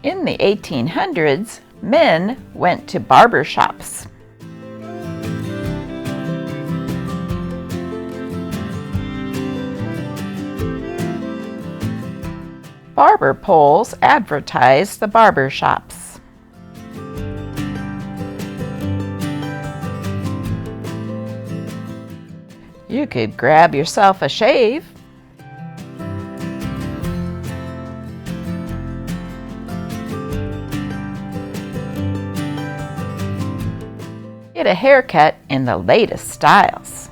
In the 1800s, men went to barber shops. Barber poles advertised the barber shops. You could grab yourself a shave. Get a haircut in the latest styles.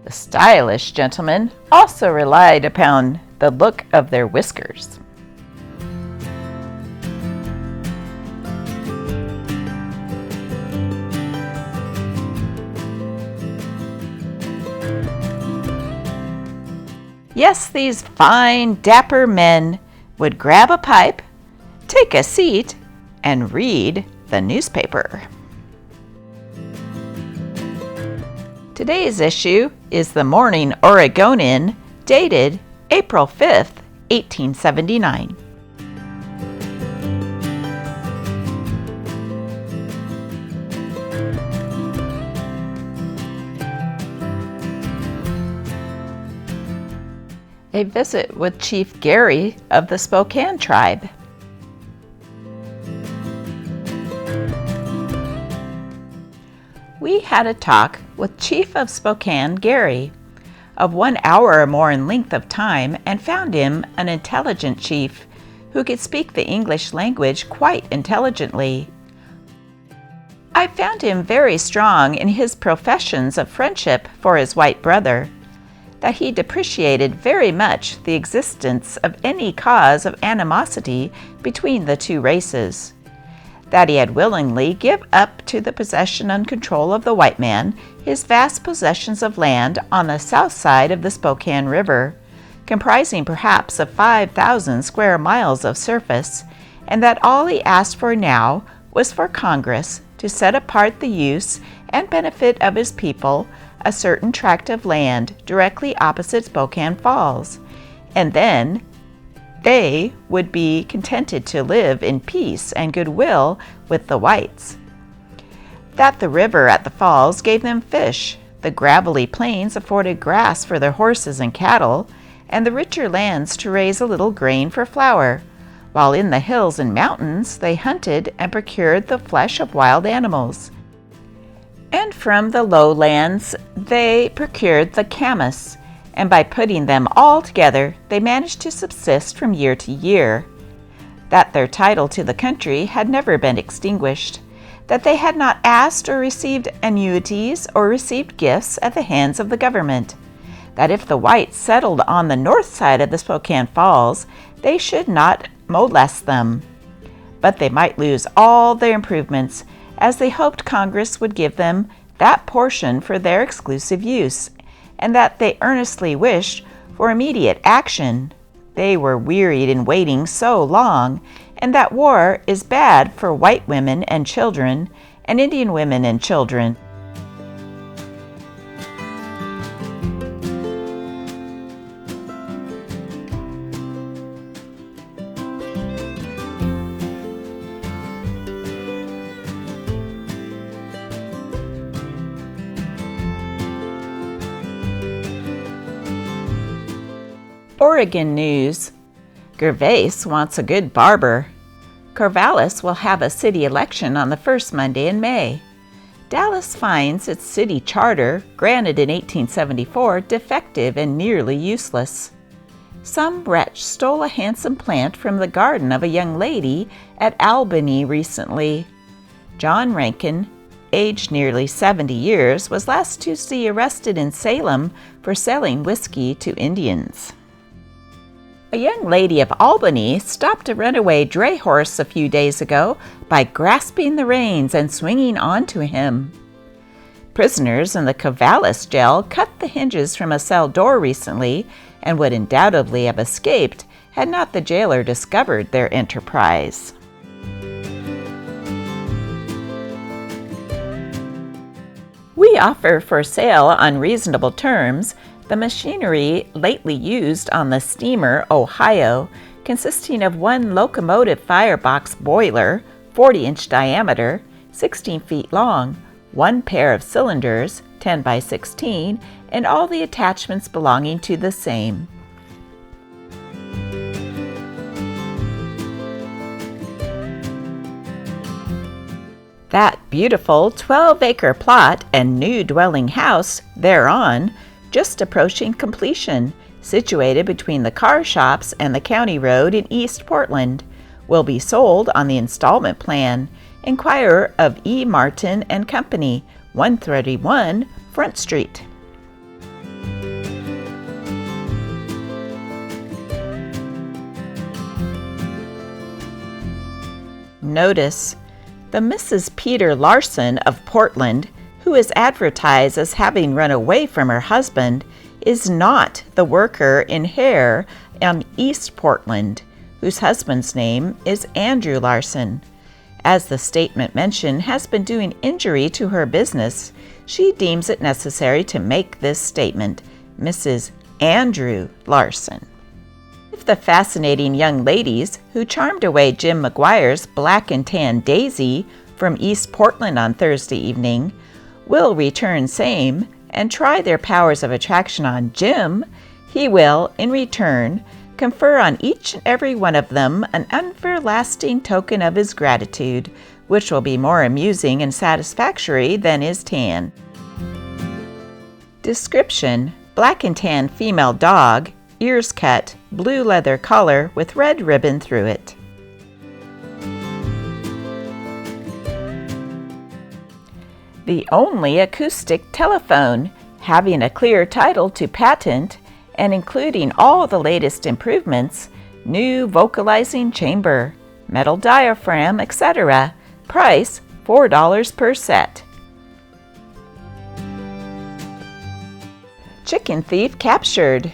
The stylish gentlemen also relied upon the look of their whiskers. Yes, these fine, dapper men would grab a pipe, take a seat, and read the newspaper. Today's issue is the Morning Oregonian, dated April 5th, 1879. A visit with Chief Garry of the Spokane Tribe. We had a talk with Chief of Spokane, Garry, of 1 hour or more in length of time, and found him an intelligent chief who could speak the English language quite intelligently. I found him very strong in his professions of friendship for his white brother, that he depreciated very much the existence of any cause of animosity between the two races, that he had willingly give up to the possession and control of the white man his vast possessions of land on the south side of the Spokane River, comprising perhaps of 5,000 square miles of surface, and that all he asked for now was for Congress to set apart the use and benefit of his people a certain tract of land directly opposite Spokane Falls, and then they would be contented to live in peace and goodwill with the whites. That the river at the falls gave them fish, the gravelly plains afforded grass for their horses and cattle, and the richer lands to raise a little grain for flour, while in the hills and mountains they hunted and procured the flesh of wild animals. And from the lowlands they procured the camas, and by putting them all together they managed to subsist from year to year, that their title to the country had never been extinguished, that they had not asked or received annuities or received gifts at the hands of the government, that if the whites settled on the north side of the Spokane Falls, they should not molest them, but they might lose all their improvements, as they hoped Congress would give them that portion for their exclusive use, and that they earnestly wished for immediate action. They were wearied in waiting so long, and that war is bad for white women and children, and Indian women and children. Oregon news. Gervais wants a good barber. Corvallis will have a city election on the first Monday in May. Dallas finds its city charter, granted in 1874, defective and nearly useless. some wretch stole a handsome plant from the garden of a young lady at Albany recently. John Rankin, aged nearly 70 years, was last Tuesday arrested in Salem for selling whiskey to Indians. A young lady of Albany stopped a runaway dray horse a few days ago by grasping the reins and swinging onto him. Prisoners in the Corvallis jail cut the hinges from a cell door recently and would undoubtedly have escaped had not the jailer discovered their enterprise. We offer for sale on reasonable terms the machinery lately used on the steamer Ohio, consisting of one locomotive firebox boiler, 40-inch diameter, 16 feet long, one pair of cylinders, 10 by 16, and all the attachments belonging to the same. That beautiful 12-acre plot and new dwelling house thereon, just approaching completion, situated between the car shops and the county road in East Portland, will be sold on the installment plan. Inquire of E. Martin and Company, 131 Front Street. Notice: the Mrs. Peter Larson of Portland, who is advertised as having run away from her husband, is not the worker in hair on East Portland, whose husband's name is Andrew Larson. As the statement mentioned has been doing injury to her business, she deems it necessary to make this statement. Mrs. Andrew Larson. If the fascinating young ladies who charmed away Jim McGuire's black and tan Daisy from East Portland on Thursday evening will return same and try their powers of attraction on Jim, he will, in return, confer on each and every one of them an everlasting token of his gratitude, which will be more amusing and satisfactory than his tan. Description: black and tan female dog, ears cut, blue leather collar with red ribbon through it. The only acoustic telephone, having a clear title to patent and including all the latest improvements, new vocalizing chamber, metal diaphragm, etc. Price $4 per set. Chicken thief captured.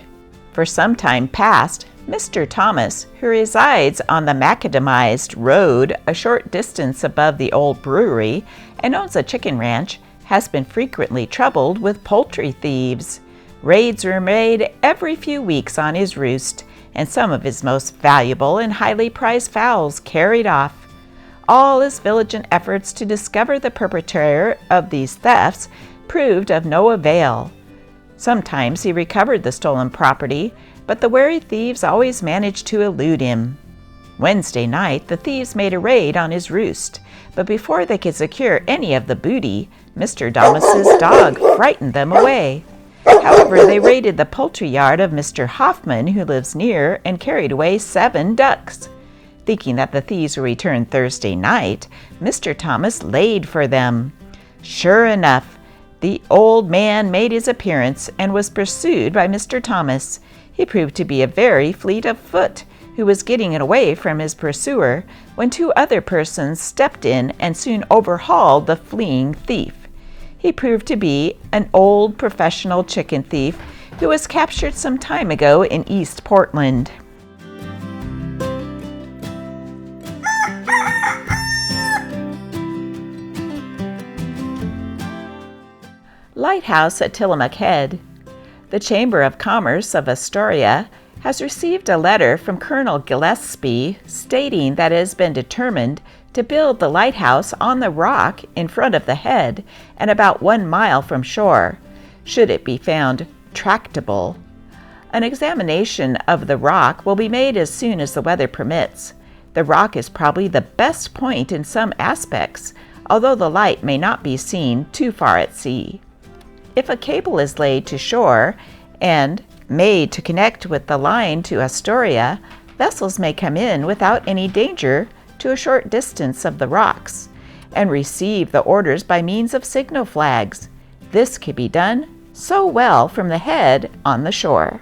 For some time past, Mr. Thomas, who resides on the macadamized road a short distance above the old brewery and owns a chicken ranch, has been frequently troubled with poultry thieves. Raids were made every few weeks on his roost, and some of his most valuable and highly prized fowls carried off. All his vigilant efforts to discover the perpetrator of these thefts proved of no avail. Sometimes he recovered the stolen property, but the wary thieves always managed to elude him. Wednesday night, the thieves made a raid on his roost, but before they could secure any of the booty, Mr. Thomas's dog frightened them away. However, they raided the poultry yard of Mr. Hoffman, who lives near, and carried away 7 ducks. Thinking that the thieves would return Thursday night, Mr. Thomas laid for them. Sure enough, the old man made his appearance and was pursued by Mr. Thomas. He proved to be a very fleet of foot, who was getting away from his pursuer when 2 other persons stepped in and soon overhauled the fleeing thief. He proved to be an old professional chicken thief who was captured some time ago in East Portland. Lighthouse at Tillamook Head. The Chamber of Commerce of Astoria has received a letter from Colonel Gillespie stating that it has been determined to build the lighthouse on the rock in front of the head and about 1 mile from shore, should it be found tractable. An examination of the rock will be made as soon as the weather permits. The rock is probably the best point in some aspects, although the light may not be seen too far at sea. If a cable is laid to shore and Made to connect with the line to Astoria, vessels may come in without any danger to a short distance of the rocks and receive the orders by means of signal flags. This can be done so well from the head on the shore.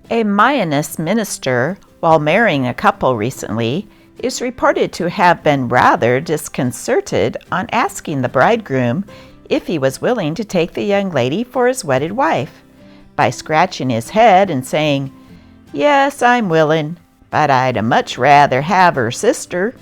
A Mayanist minister, while marrying a couple recently, is reported to have been rather disconcerted on asking the bridegroom if he was willing to take the young lady for his wedded wife, by scratching his head and saying, "Yes, I'm willing, but I'd much rather have her sister."